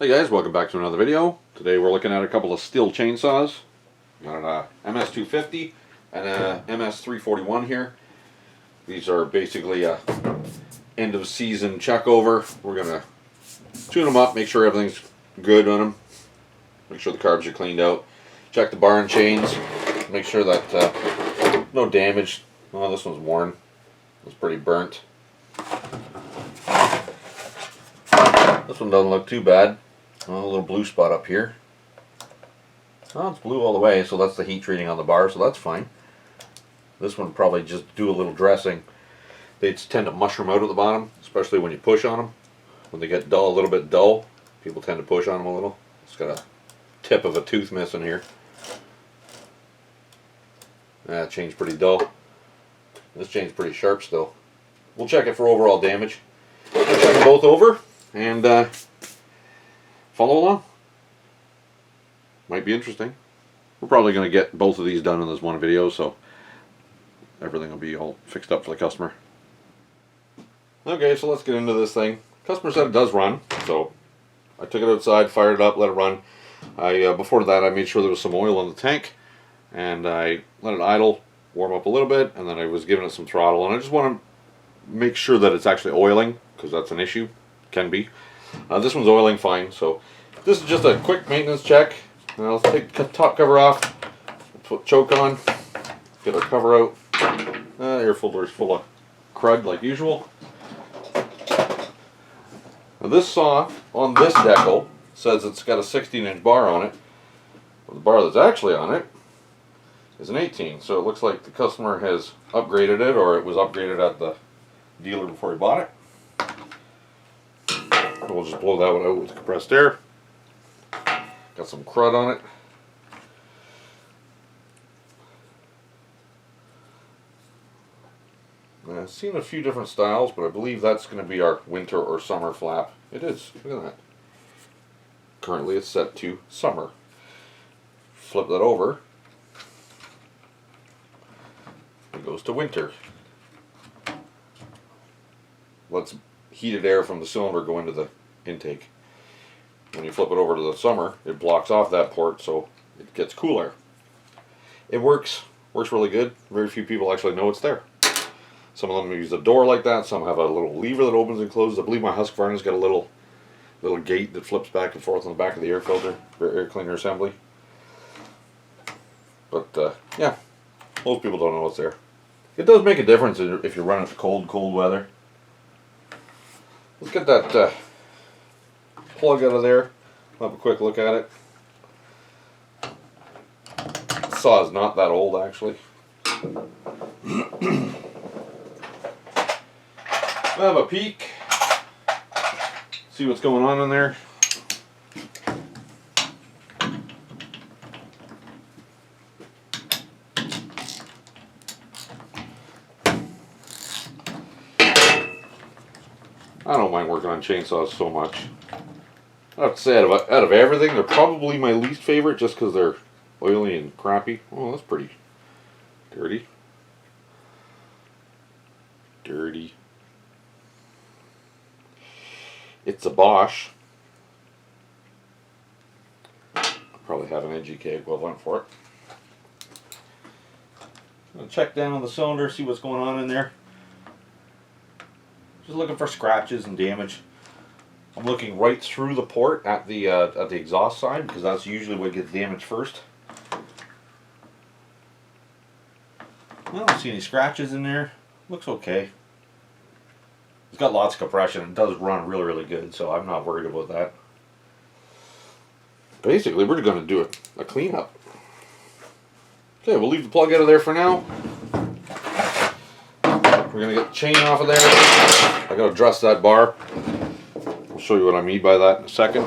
Hey guys, welcome back to another video. Today we're looking at a couple of Stihl chainsaws. Got an MS250 and a MS341 here. These are basically a end of season check over. We're gonna tune them up, make sure everything's good on them, make sure the carbs are cleaned out, check the bar and chains, make sure that no damage. Well, this one's worn. It's pretty burnt. This one doesn't look too bad. Oh, a little blue spot up here. Oh, it's blue all the way, so that's the heat treating on the bar, so that's fine. This one probably just do a little dressing. They tend to mushroom out at the bottom, especially when you push on them. When they get dull, a little bit dull, people tend to push on them a little. It's got a tip of a tooth missing here. That chain's pretty dull. This chain's pretty sharp still. We'll check it for overall damage. We'll check them both over and follow along. Might be interesting. We're probably going to get both of these done in this one video, so everything will be all fixed up for the customer. Okay, so let's get into this thing. Customer said it does run, so I took it outside, fired it up, let it run. Before that, I made sure there was some oil in the tank, and I let it idle, warm up a little bit, and then I was giving it some throttle. And I just want to make sure that it's actually oiling, because that's an issue. Can be. This one's oiling fine, so this is just a quick maintenance check. Now let's take the top cover off, put choke on, get our cover out. Air filter is full of crud like usual. Now this saw on this decal says it's got a 16-inch bar on it, but the bar that's actually on it is an 18. So it looks like the customer has upgraded it, or it was upgraded at the dealer before he bought it. We'll just blow that one out with compressed air. Got some crud on it. I've seen a few different styles, but I believe that's going to be our winter or summer flap. It is. Look at that. Currently it's set to summer. Flip that over. It goes to winter. Let's heated air from the cylinder go into the intake. When you flip it over to the summer, it blocks off that port, so it gets cooler. It works really good. Very few people actually know it's there. Some of them use a door like that. Some have a little lever that opens and closes. I believe my Husqvarna's got a little gate that flips back and forth on the back of the air filter, or air cleaner assembly. But yeah, most people don't know what's there. It does make a difference if you're running cold weather. Let's get that plug out of there. We'll have a quick look at it. The saw is not that old, actually. We'll have a peek. See what's going on in there. I don't mind working on chainsaws so much. I have to say, out of everything, they're probably my least favorite just because they're oily and crappy. Oh, that's pretty dirty. Dirty. It's a Bosch. Probably have an NGK equivalent for it. I'm going to check down on the cylinder, see what's going on in there. Just looking for scratches and damage. I'm looking right through the port at the exhaust side, because that's usually what gets damaged first. I don't see any scratches in there. Looks okay. It's got lots of compression. It does run really good, so I'm not worried about that. Basically, we're going to do a cleanup. Okay, we'll leave the plug out of there for now. We're going to get the chain off of there. I got to address that bar. I'll show you what I mean by that in a second.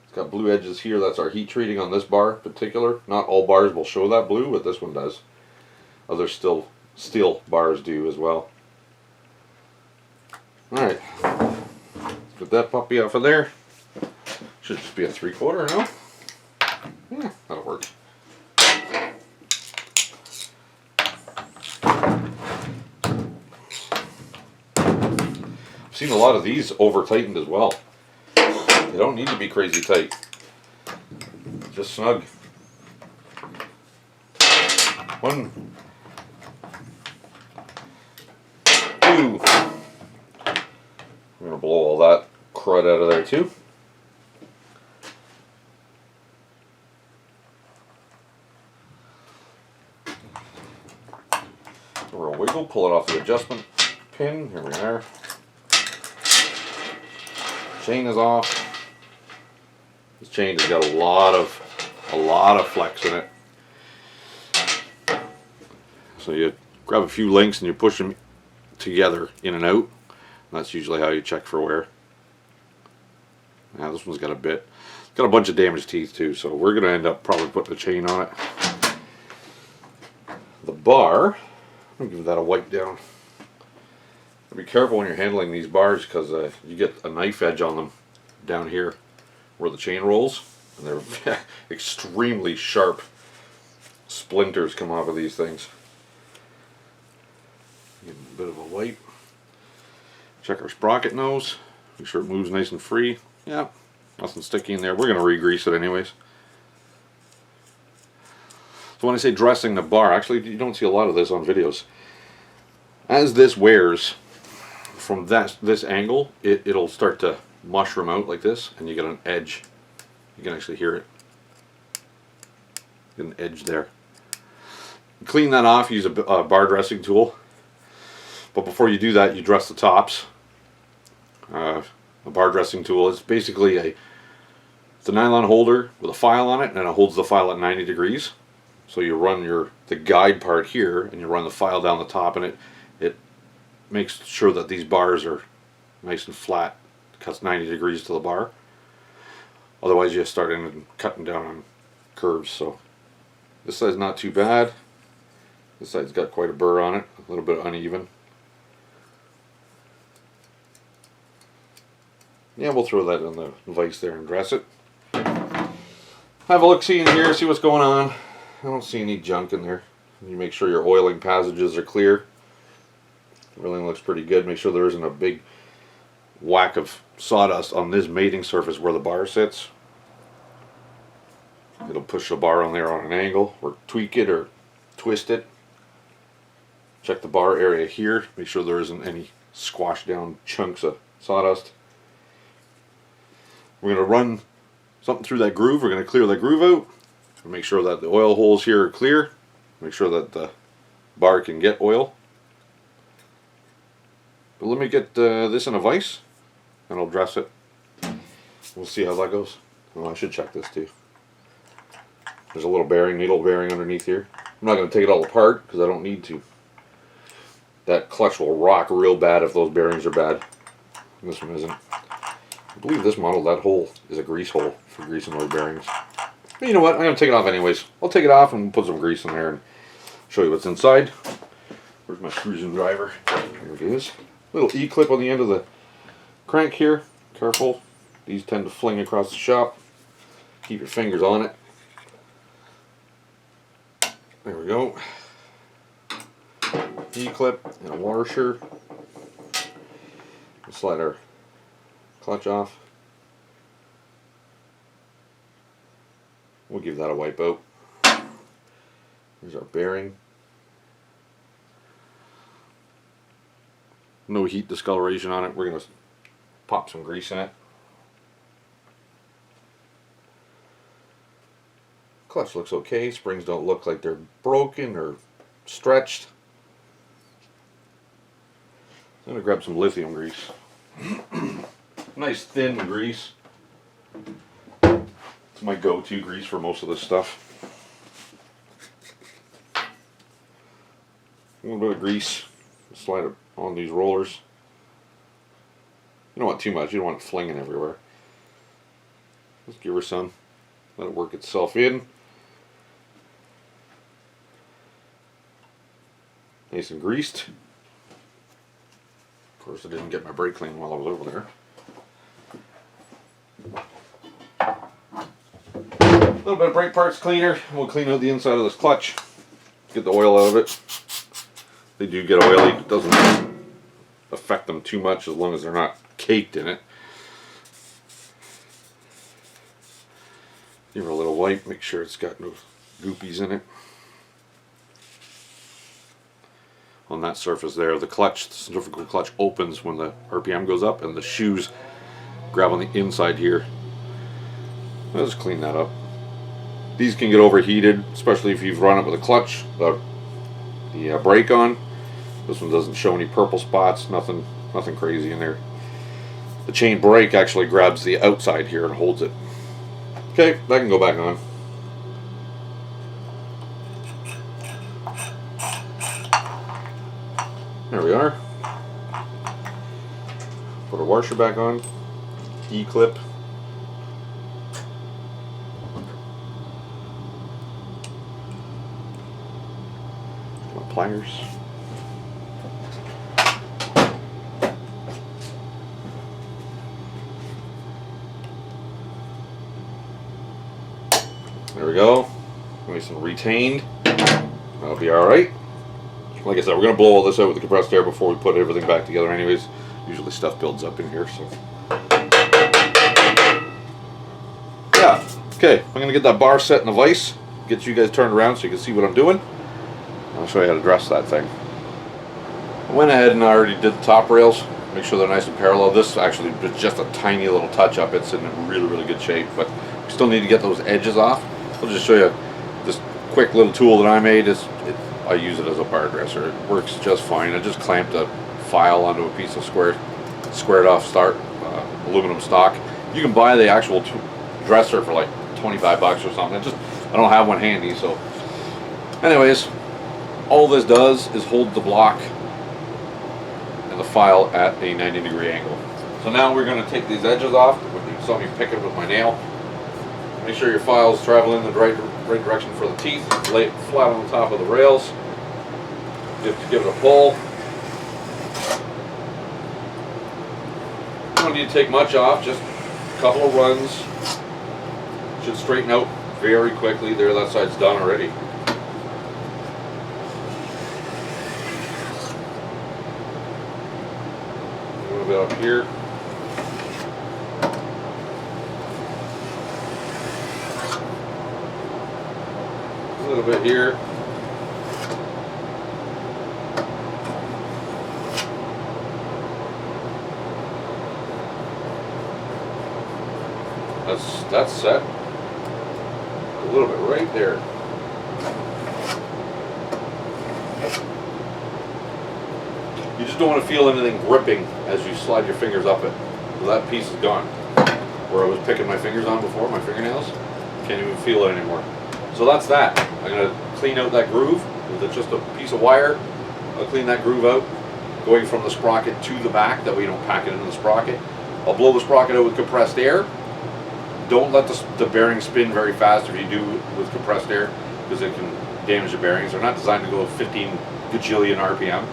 It's got blue edges here. That's our heat treating on this bar in particular. Not all bars will show that blue, but this one does. Other Stihl bars do as well. Alright. Get that puppy off of there. Should just be a 3/4, no? Yeah, that'll work. I've seen a lot of these over tightened as well. They don't need to be crazy tight. Just snug. One, two. I'm gonna blow all that crud out of there too. We're gonna wiggle, pull it off the adjustment pin. Here we are. Chain is off. This chain has got a lot of flex in it. So you grab a few links and you push them together in and out. That's usually how you check for wear. Now this one's got a bit. It's got a bunch of damaged teeth too, so we're going to end up probably putting the chain on it. The bar, I'm going to give that a wipe down. Be careful when you're handling these bars because you get a knife edge on them down here where the chain rolls, and they're extremely sharp splinters come off of these things. Give them a bit of a wipe. Check our sprocket nose. Make sure it moves nice and free. Yeah, nothing sticky in there. We're going to re-grease it anyways. So when I say dressing the bar, actually you don't see a lot of this on videos. As this wears, from this angle, it'll start to mushroom out like this, and you get an edge. You can actually hear it. Get an edge there. Clean that off, use a bar dressing tool. But before you do that, you dress the tops. A bar dressing tool is basically it's a nylon holder with a file on it, and it holds the file at 90 degrees. So you run the guide part here, and you run the file down the top, and it makes sure that these bars are nice and flat. It cuts 90 degrees to the bar. Otherwise you start cutting down on curves. So this side's not too bad. This side's got quite a burr on it, a little bit uneven. Yeah, we'll throw that in the vise there and dress it. Have a look-see in here, see what's going on. I don't see any junk in there. You make sure your oiling passages are clear. Everything looks pretty good. Make sure there isn't a big whack of sawdust on this mating surface where the bar sits. It'll push the bar on there on an angle, or tweak it or twist it. Check the bar area here. Make sure there isn't any squashed down chunks of sawdust. We're going to run something through that groove. We're going to clear that groove out. Make sure that the oil holes here are clear. Make sure that the bar can get oil. But let me get this in a vise, and I'll dress it. We'll see how that goes. Oh, I should check this too. There's a little bearing, needle bearing underneath here. I'm not going to take it all apart because I don't need to. That clutch will rock real bad if those bearings are bad. This one isn't. I believe this model, that hole is a grease hole for greasing those bearings. But you know what? I'm going to take it off anyways. I'll take it off and put some grease in there and show you what's inside. Where's my screwdriver? Here it is. Little E-clip on the end of the crank here. Careful. These tend to fling across the shop. Keep your fingers on it. There we go. E-clip and a washer. We'll slide our clutch off. We'll give that a wipe out. Here's our bearing. No heat discoloration on it. We're going to pop some grease in it. Clutch looks okay. Springs don't look like they're broken or stretched. I'm going to grab some lithium grease. Nice thin grease. It's my go-to grease for most of this stuff. A little bit of grease. Slide it on these rollers. You don't want too much. You don't want it flinging everywhere. Let's give her some. Let it work itself in. Nice and greased. Of course, I didn't get my brake clean while I was over there. A little bit of brake parts cleaner. We'll clean out the inside of this clutch. Get the oil out of it. They do get oily. It doesn't affect them too much as long as they're not caked in it. Give it a little wipe, make sure it's got no goopies in it. On that surface there, the clutch, the centrifugal clutch opens when the RPM goes up, and the shoes grab on the inside here. I'll just clean that up. These can get overheated, especially if you've run it with a clutch, the brake on. This one doesn't show any purple spots, nothing crazy in there. The chain brake actually grabs the outside here and holds it. Okay, that can go back on. There we are. Put a washer back on. E-clip. My pliers. There we go. Nice and retained. That'll be alright. Like I said, we're going to blow all this out with the compressed air before we put everything back together anyways. Usually stuff builds up in here, so. Yeah, okay. I'm going to get that bar set in the vise. Get you guys turned around so you can see what I'm doing. I'll show you how to dress that thing. I went ahead and I already did the top rails. Make sure they're nice and parallel. This actually is just a tiny little touch up. It's in really, really good shape, but we still need to get those edges off. I'll just show you this quick little tool that I made. I use it as a bar dresser. It works just fine. I just clamped a file onto a piece of squared off aluminum stock. You can buy the actual dresser for like 25 bucks or something. I don't have one handy, so. Anyways, all this does is hold the block and the file at a 90-degree angle. So now we're going to take these edges off. You saw me pick it with my nail. Make sure your file's traveling in the right direction for the teeth. Lay it flat on the top of the rails. Just give it a pull. You don't need to take much off, just a couple of runs. Should straighten out very quickly. There, that side's done already. A little bit up here. A little bit here. That's set. A little bit right there. You just don't want to feel anything gripping as you slide your fingers up it. So that piece is gone. Where I was picking my fingers on before, my fingernails, can't even feel it anymore. So that's that. I'm going to clean out that groove with just a piece of wire. I'll clean that groove out, going from the sprocket to the back, that way you don't pack it into the sprocket. I'll blow the sprocket out with compressed air. Don't let the bearing spin very fast if you do with compressed air, because it can damage the bearings. They're not designed to go 15 gajillion RPM.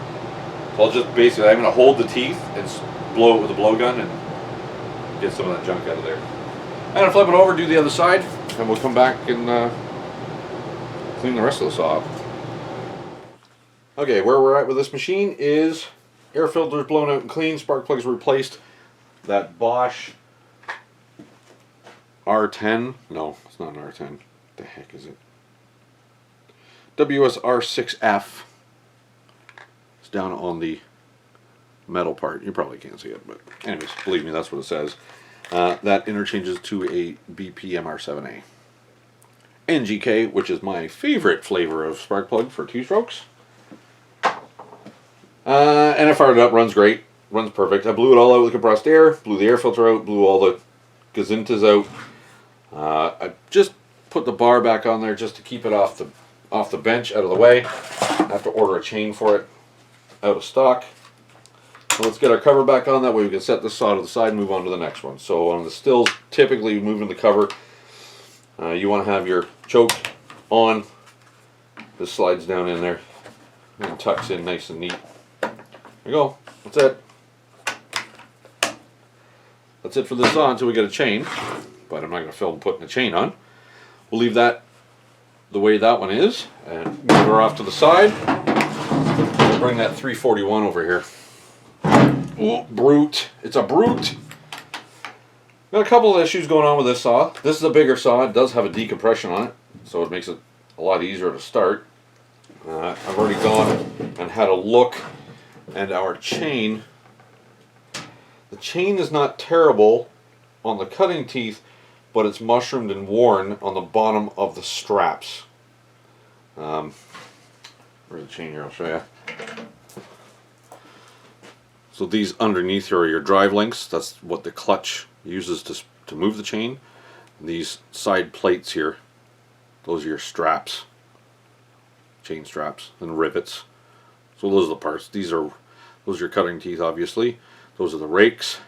So I'll just basically, I'm going to hold the teeth and blow it with a blowgun and get some of that junk out of there. I'm going to flip it over, do the other side, and we'll come back and clean the rest of the saw up. Okay, where we're at with this machine is air filters blown out and clean, spark plugs replaced. That Bosch R10, no, it's not an R10. What the heck is it? WSR6F. It's down on the metal part. You probably can't see it, but anyways, believe me, that's what it says. That interchanges to a BP MR7A. NGK, which is my favorite flavor of spark plug for two-strokes. And I fired it up, runs great, runs perfect. I blew it all out with compressed air, blew the air filter out, blew all the gazintas out. I just put the bar back on there just to keep it off the bench, out of the way. I have to order a chain for it, out of stock. So let's get our cover back on, that way we can set this saw to the side and move on to the next one. So on the Stihls, typically moving the cover, you want to have your choke on. This slides down in there and tucks in nice and neat. There you go, that's it. That's it for this saw until we get a chain, but I'm not going to film putting a chain on. We'll leave that the way that one is and move her off to the side. We'll bring that 341 over here. Ooh, brute. It's a brute. Got a couple of issues going on with this saw. This is a bigger saw. It does have a decompression on it, so it makes it a lot easier to start. I've already gone and had a look, and our chain, the chain is not terrible on the cutting teeth, but it's mushroomed and worn on the bottom of the straps. Where's the chain here? I'll show you. So these underneath here are your drive links. That's what the clutch uses to move the chain. These side plates here, those are your straps, chain straps and rivets. So those are the parts. Those are your cutting teeth, obviously. Those are the rakes.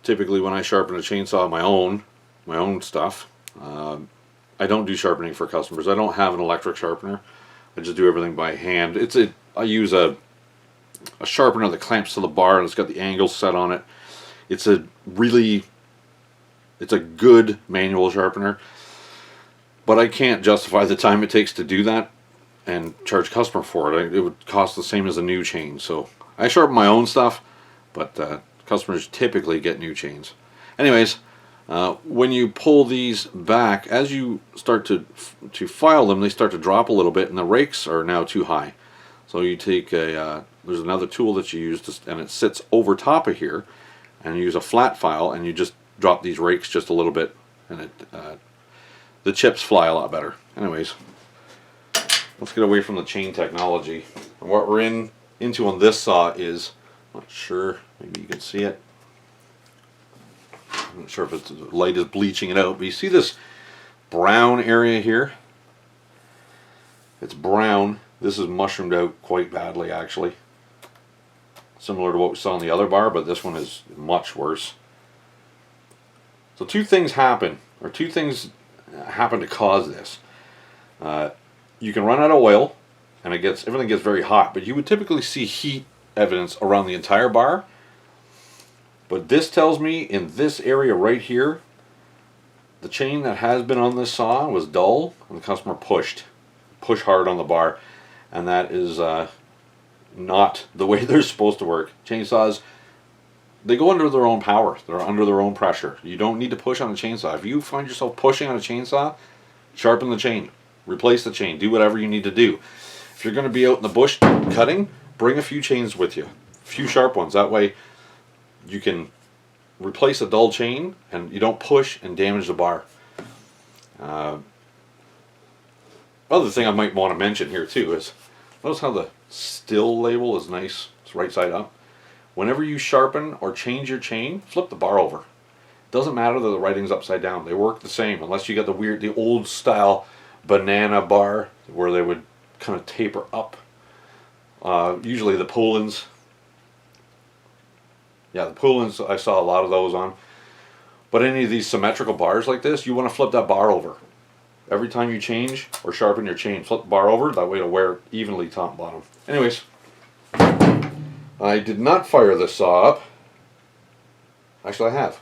Typically when I sharpen a chainsaw my own stuff, I don't do sharpening for customers. I don't have an electric sharpener. I just do everything by hand. I use a sharpener that clamps to the bar and it's got the angle set on it. It's a good manual sharpener, but I can't justify the time it takes to do that and charge customer for it. It would cost the same as a new chain. So I sharpen my own stuff, but customers typically get new chains. Anyways, when you pull these back, as you start to file them, they start to drop a little bit, and the rakes are now too high. So you take there's another tool that you use, and it sits over top of here, and you use a flat file, and you just drop these rakes just a little bit, and the chips fly a lot better. Anyways, let's get away from the chain technology. And what we're into on this saw is, I'm not sure, maybe you can see it. I'm not sure if the light is bleaching it out, but you see this brown area here? It's brown. This is mushroomed out quite badly, actually. Similar to what we saw on the other bar, but this one is much worse. So two things happen to cause this. You can run out of oil, and everything gets very hot, but you would typically see heat evidence around the entire bar. But this tells me in this area right here, the chain that has been on this saw was dull, and the customer pushed hard on the bar, and that is not the way they're supposed to work. Chainsaws, they go under their own power. They're under their own pressure. You don't need to push on a chainsaw. If you find yourself pushing on a chainsaw, sharpen the chain, replace the chain, do whatever you need to do. If you're going to be out in the bush cutting, bring a few chains with you, a few sharp ones. That way you can replace a dull chain and you don't push and damage the bar. Other thing I might want to mention here too is, notice how the Stihl label is nice. It's right side up. Whenever you sharpen or change your chain, flip the bar over. Doesn't matter that the writing's upside down. They work the same, unless you got the old style banana bar where they would kind of taper up. Usually the Poulins. Yeah, the Poulins, I saw a lot of those on. But any of these symmetrical bars like this, you want to flip that bar over. Every time you change or sharpen your chain, flip the bar over. That way it'll wear evenly top and bottom. Anyways, I did not fire this saw up. Actually, I have.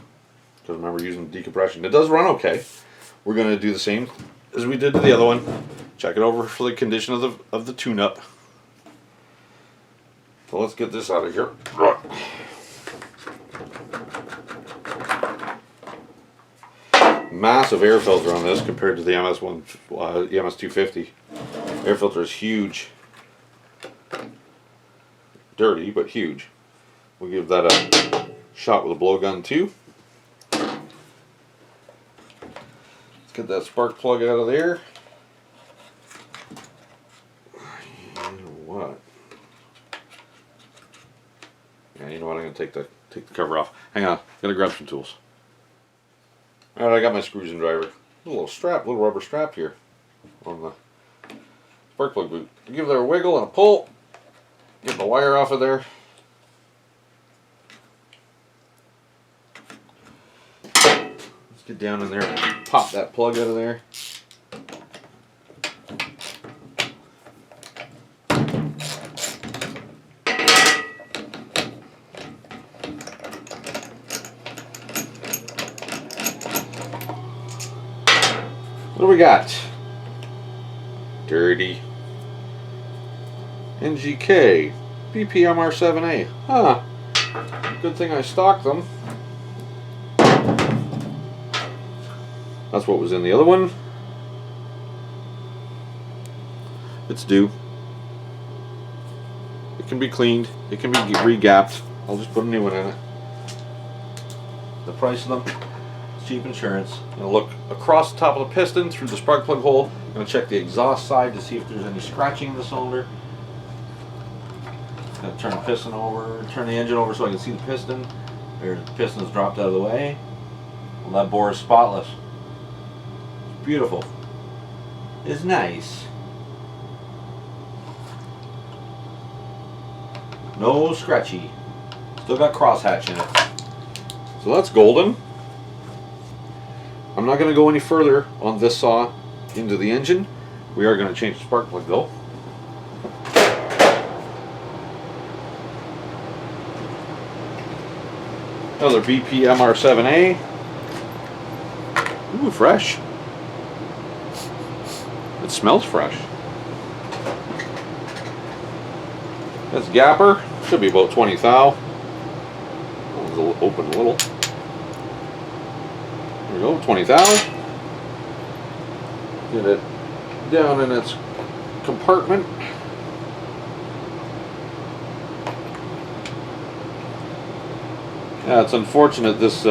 Because remember using decompression. It does run okay. We're going to do the same as we did to the other one. Check it over for the condition of the tune-up. So let's get this out of here. Massive air filter on this compared to the MS250. Air filter is huge. Dirty, but huge. We'll give that a shot with a blowgun too. Let's get that spark plug out of there. You know what? Yeah, you know what? I'm gonna take the cover off. Hang on, gotta grab some tools. Alright, I got my screws and driver. A little rubber strap here on the spark plug boot. Give it a wiggle and a pull. Get the wire off of there. Let's get down in there and pop that plug out of there. What do we got? Dirty NGK BP MR7A. Huh. Good thing I stocked them. That's what was in the other one. It's due. It can be cleaned. It can be re-gapped. I'll just put a new one in it. The price of them is cheap insurance. I'm going to look across the top of the piston through the spark plug hole. I'm going to check the exhaust side to see if there's any scratching in the cylinder. I'm going to turn the piston over, turn the engine over so I can see the piston. There's the piston's dropped out of the way. Well, that bore is spotless. It's beautiful. It's nice. No scratchy. Still got crosshatch in it. So that's golden. I'm not going to go any further on this saw into the engine. We are going to change the spark plug though. Another BP MR7A. Ooh, fresh. It smells fresh. That's gapper. Should be about 20 thou. Oh, it's open a little. There we go, 20 thou. Get it down in its compartment. Yeah, it's unfortunate this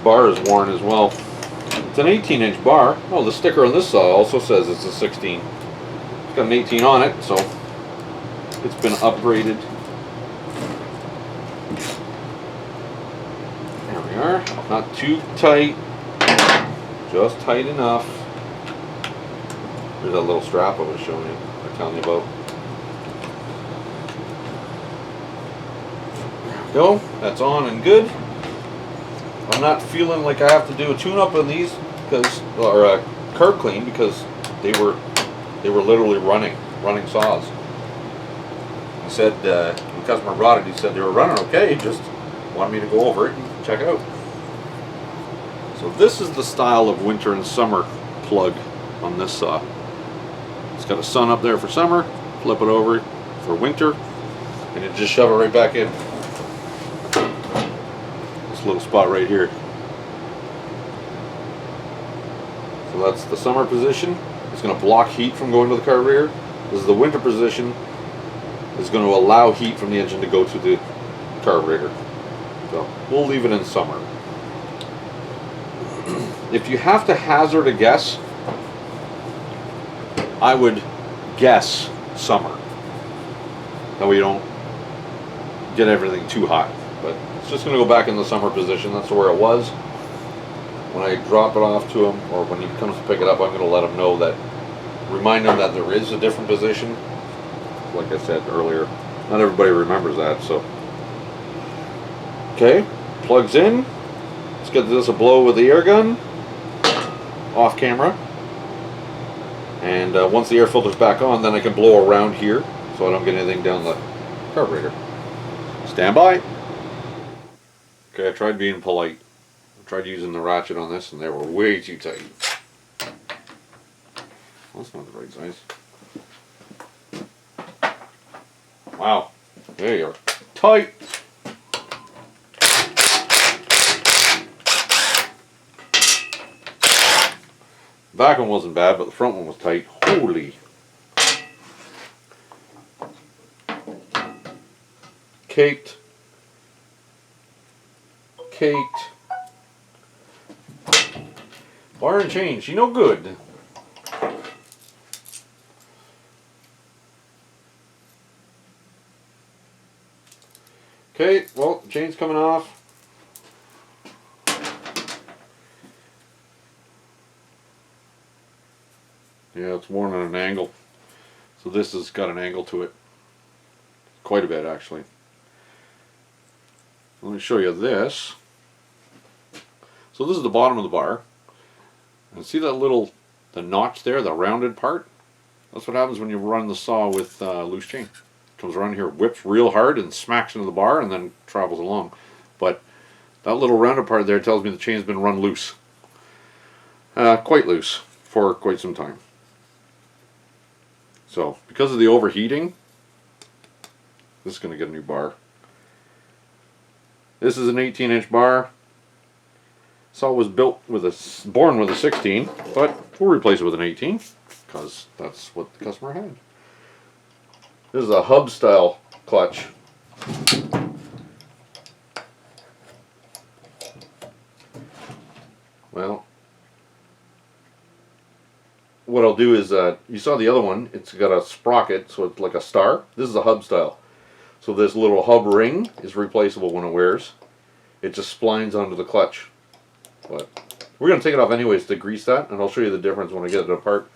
bar is worn as well. It's an 18-inch bar. Oh, the sticker on this saw also says it's a 16. It's got an 18 on it, so it's been upgraded. There we are. Not too tight, just tight enough. There's that little strap I was showing you, or telling you about. Go, that's on and good. I'm not feeling like I have to do a tune-up on these because, or a curb clean, because they were literally running saws. He said when the customer brought it, he said they were running okay. He just wanted me to go over it and check it out. So this is the style of winter and summer plug on this saw. It's got a sun up there for summer. Flip it over for winter, and you just shove it right back in. Little spot right here. So that's the summer position. It's going to block heat from going to the carburetor. This is the winter position. It's going to allow heat from the engine to go to the carburetor. So we'll leave it in summer. If you have to hazard a guess, I would guess summer. That way you don't get everything too hot. But it's just going to go back in the summer position. That's where it was. When I drop it off to him, or when he comes to pick it up, I'm going to let him know that, remind him that there is a different position. Like I said earlier, not everybody remembers that. So, okay, plugs in. Let's get this a blow with the air gun, off camera. And once the air filter's back on, then I can blow around here so I don't get anything down the carburetor. Stand by. Okay, I tried being polite. I tried using the ratchet on this and they were way too tight. Well, that's not the right size. Wow, they are tight. The back one wasn't bad, but the front one was tight. Holy. Caked. Bar and chain, she no good. Okay, well, the chain's coming off. Yeah, it's worn at an angle. So this has got an angle to it. Quite a bit, actually. Let me show you this. So this is the bottom of the bar. And see that little, the notch there, the rounded part? That's what happens when you run the saw with loose chain. It comes around here, whips real hard and smacks into the bar and then travels along. But that little rounded part there tells me the chain's been run loose. Quite loose for quite some time. So because of the overheating, this is going to get a new bar. This is an 18-inch bar. Saw it was born with a 16, but we'll replace it with an 18 because that's what the customer had. This is a hub style clutch. Well, what I'll do is, you saw the other one, it's got a sprocket, so it's like a star. This is a hub style. So this little hub ring is replaceable when it wears. It just splines onto the clutch. But we're going to take it off anyways to grease that, and I'll show you the difference when I get it apart.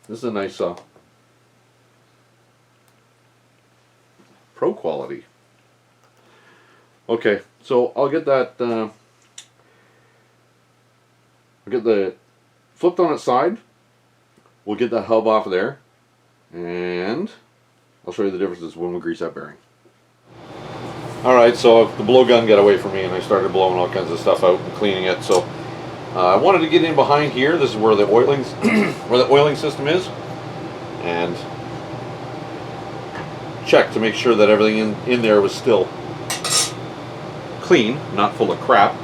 This is a nice pro quality. Okay, so I'll get that, I'll get the flipped on its side. We'll get that hub off of there, and I'll show you the differences when we grease that bearing. Alright, so the blowgun got away from me and I started blowing all kinds of stuff out and cleaning it. So I wanted to get in behind here. This is where the oiling system is, and check to make sure that everything in there was still clean, not full of crap.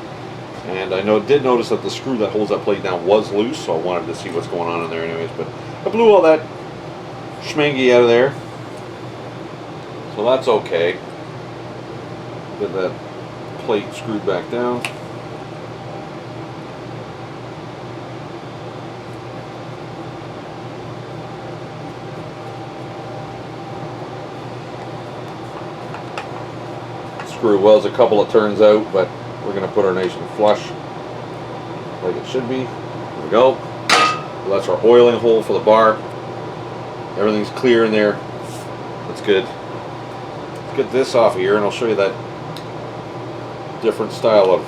And I did notice that the screw that holds that plate down was loose, so I wanted to see what's going on in there anyways. But I blew all that schmangy out of there, so that's okay. Get that plate screwed back down. Screw was a couple of turns out, but we're going to put her nice and flush like it should be. There we go. So that's our oiling hole for the bar. Everything's clear in there. That's good. Let's get this off of here and I'll show you that different style of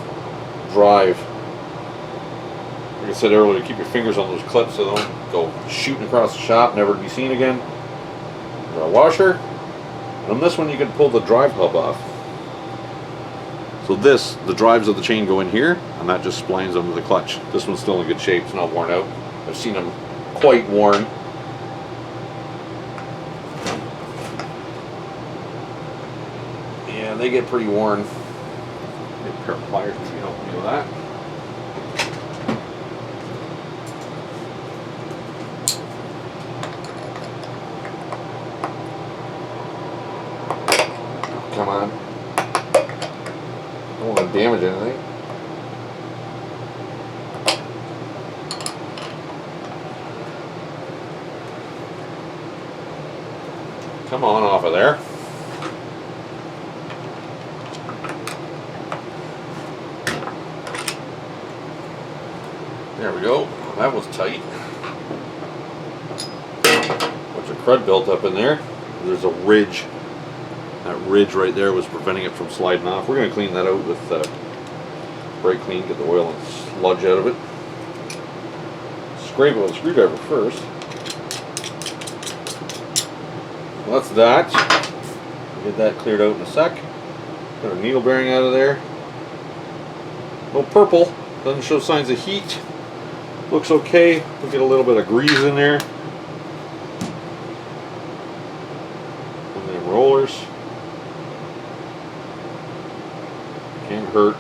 drive. Like I said earlier, keep your fingers on those clips so they don't go shooting across the shop, never to be seen again. There's our washer. And on this one you can pull the drive hub off. So the drives of the chain go in here, and that just splines under the clutch. This one's still in good shape, it's not worn out. I've seen them quite worn. Yeah, they get pretty worn. Get a pair of pliers to help me with that. Come on. Don't want to damage anything. Come on off of there. There we go. That was tight. Bunch of crud built up in there. There's a ridge. That ridge right there was preventing it from sliding off. We're going to clean that out with brake clean, get the oil and sludge out of it. Scrape it with a screwdriver first. Well, that's that. We'll get that cleared out in a sec. Got a needle bearing out of there. No purple. Doesn't show signs of heat. Looks okay. We'll get a little bit of grease in there. And then rollers. Can't hurt.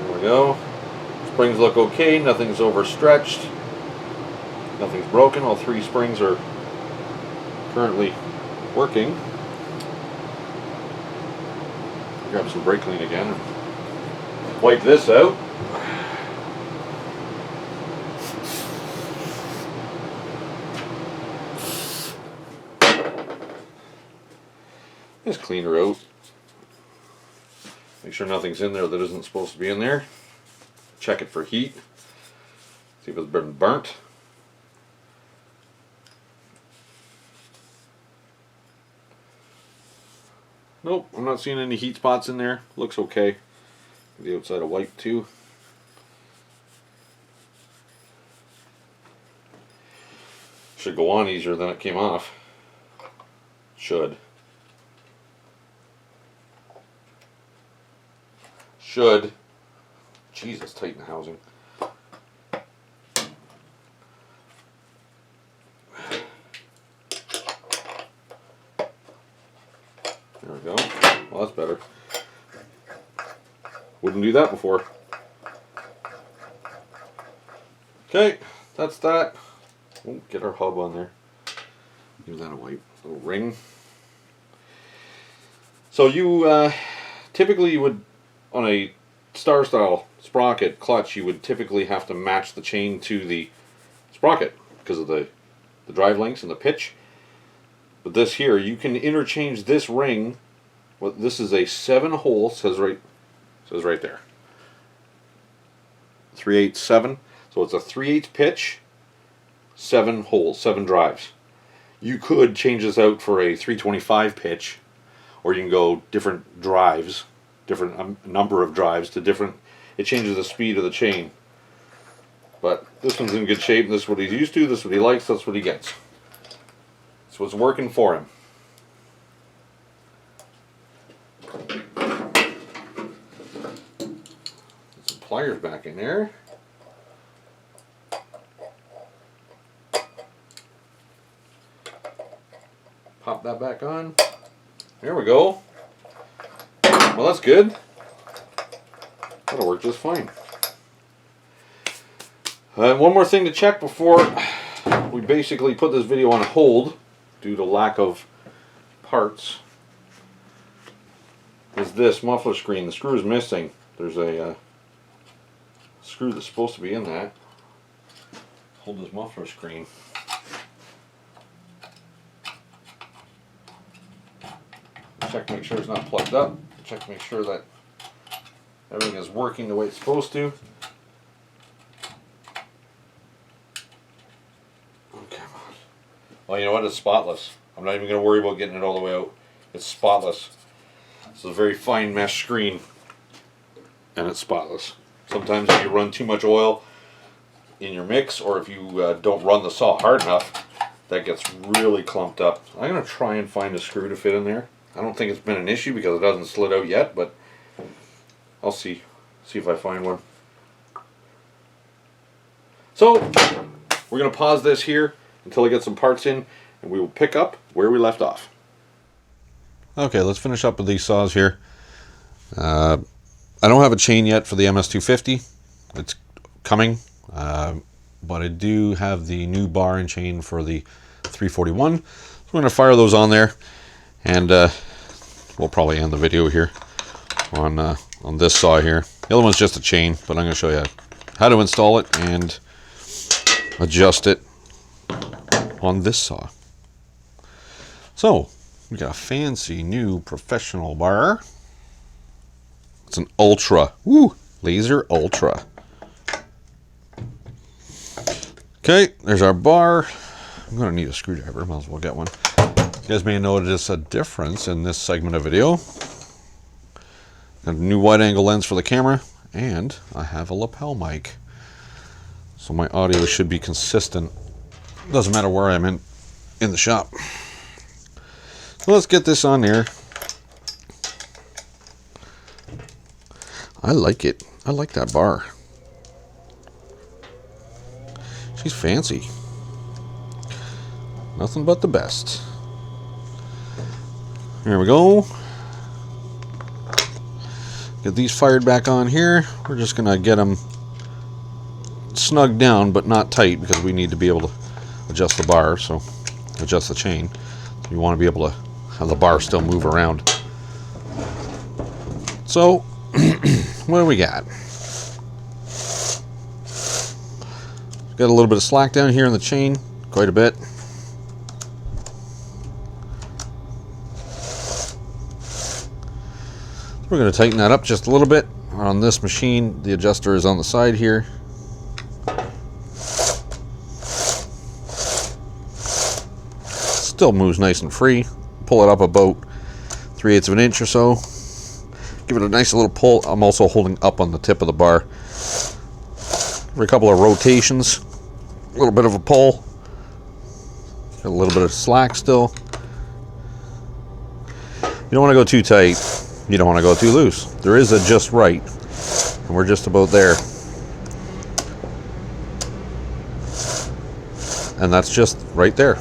There we go. Springs look okay. Nothing's overstretched. Nothing's broken. All three springs are currently working. Grab some brake clean again and wipe this out. Just clean her out. Make sure nothing's in there that isn't supposed to be in there. Check it for heat. See if it's been burnt. Nope, I'm not seeing any heat spots in there. Looks okay. The outside of white too. Should go on easier than it came off. Should. should. Jesus, tighten the housing. There we go. Well, that's better. Wouldn't do that before. Okay, that's that. Oh, get our hub on there. Give that a wipe. Little ring. So you typically you would, on a star style sprocket clutch, you would typically have to match the chain to the sprocket because of the drive lengths and the pitch. But this here, you can interchange this ring. Well, this is a 7-hole, says right there. 3/8 7. So it's a 3/8 pitch, 7 holes, 7 drives. You could change this out for a 325 pitch, or you can go different drives, different number of drives to different. It changes the speed of the chain. But this one's in good shape. This is what he's used to. This is what he likes. That's what he gets. That's what's working for him. Some pliers back in there. Pop that back on. There we go. Well, that's good. That'll work just fine. One more thing to check before we basically put this video on hold due to lack of parts is this muffler screen. The screw is missing. There's a screw that's supposed to be in that. Hold this muffler screen. Check to make sure it's not plugged up. Check to make sure that everything is working the way it's supposed to. Okay. Well, you know what? It's spotless. I'm not even going to worry about getting it all the way out. It's spotless. It's a very fine mesh screen, and it's spotless. Sometimes if you run too much oil in your mix, or if you don't run the saw hard enough, that gets really clumped up. I'm going to try and find a screw to fit in there. I don't think it's been an issue because it hasn't slid out yet, but I'll see if I find one. So we're going to pause this here until I get some parts in, and we will pick up where we left off. Okay, let's finish up with these saws here. I don't have a chain yet for the MS250. It's coming, but I do have the new bar and chain for the 341. So we're going to fire those on there. And we'll probably end the video here on this saw here. The other one's just a chain, but I'm going to show you how to install it and adjust it on this saw. So we got a fancy new professional bar. It's an Ultra, laser Ultra. Okay, there's our bar. I'm going to need a screwdriver. Might as well get one. You guys may notice a difference in this segment of video. Got a new wide angle lens for the camera, and I have a lapel mic. So my audio should be consistent. Doesn't matter where I'm in the shop. So let's get this on there. I like it. I like that bar. She's fancy. Nothing but the best. There we go. Get these fired back on here. We're just going to get them snug down, but not tight, because we need to be able to adjust the bar, so adjust the chain. You want to be able to have the bar still move around. So, what do we got? Got a little bit of slack down here in the chain, quite a bit. We're going to tighten that up just a little bit. On this machine, the adjuster is on the side here. Still moves nice and free. Pull it up about 3/8 of an inch or so. Give it a nice little pull. I'm also holding up on the tip of the bar. For a couple of rotations, a little bit of a pull. Got a little bit of slack still. You don't want to go too tight. You don't want to go too loose. There is a just right. and we're just about there. And that's just right there.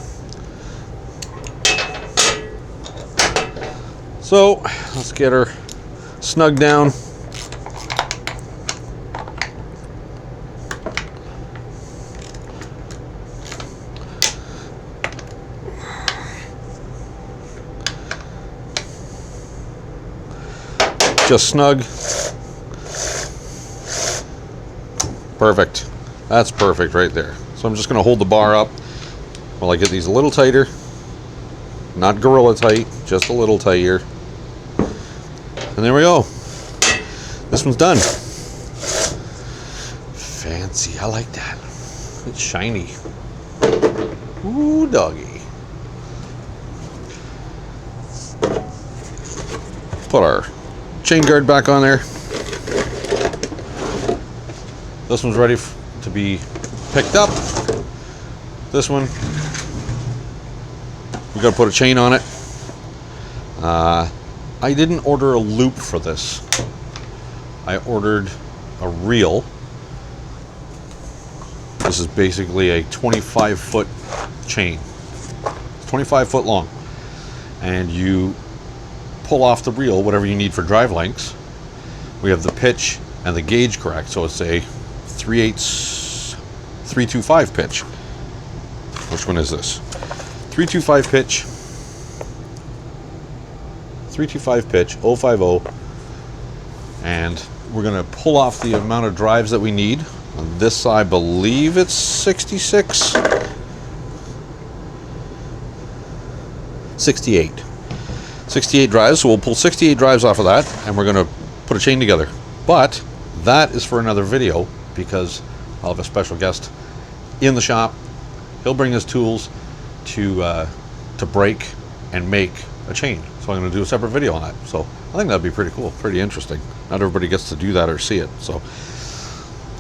So let's get her snug down. Just snug. Perfect. That's perfect right there. So I'm just going to hold the bar up while I get these a little tighter. Not gorilla tight, just a little tighter. And there we go. This one's done. Fancy, I like that. It's shiny. Ooh, doggy. Put our chain guard back on there. This one's ready to be picked up. This one, we gotta put a chain on it. I didn't order a loop for this. I ordered a reel. This is basically a 25-foot chain. It's 25 foot long. And you pull off the reel, whatever you need for drive lengths. We have the pitch and the gauge correct, so it's a 3/8 pitch. Which one is this? 325 pitch. 325 pitch, 050. And we're going to pull off the amount of drives that we need. On this, I believe it's 66. 68. 68 drives, so we'll pull 68 drives off of that, and we're going to put a chain together. But that is for another video, because I'll have a special guest in the shop. He'll bring his tools to break and make a chain. So I'm going to do a separate video on that. So I think that'd be pretty cool, pretty interesting. Not everybody gets to do that or see it. So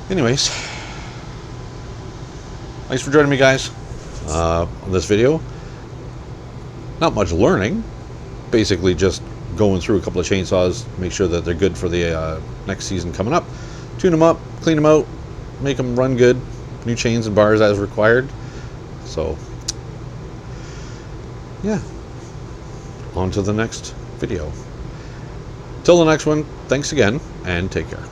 anyways, thanks for joining me, guys, on this video. Not much learning, basically just going through a couple of chainsaws, make sure that they're good for the next season coming up. Tune them up, clean them out, make them run good. New chains and bars as required. So yeah, on to the next video. Till the next one, thanks again, and take care.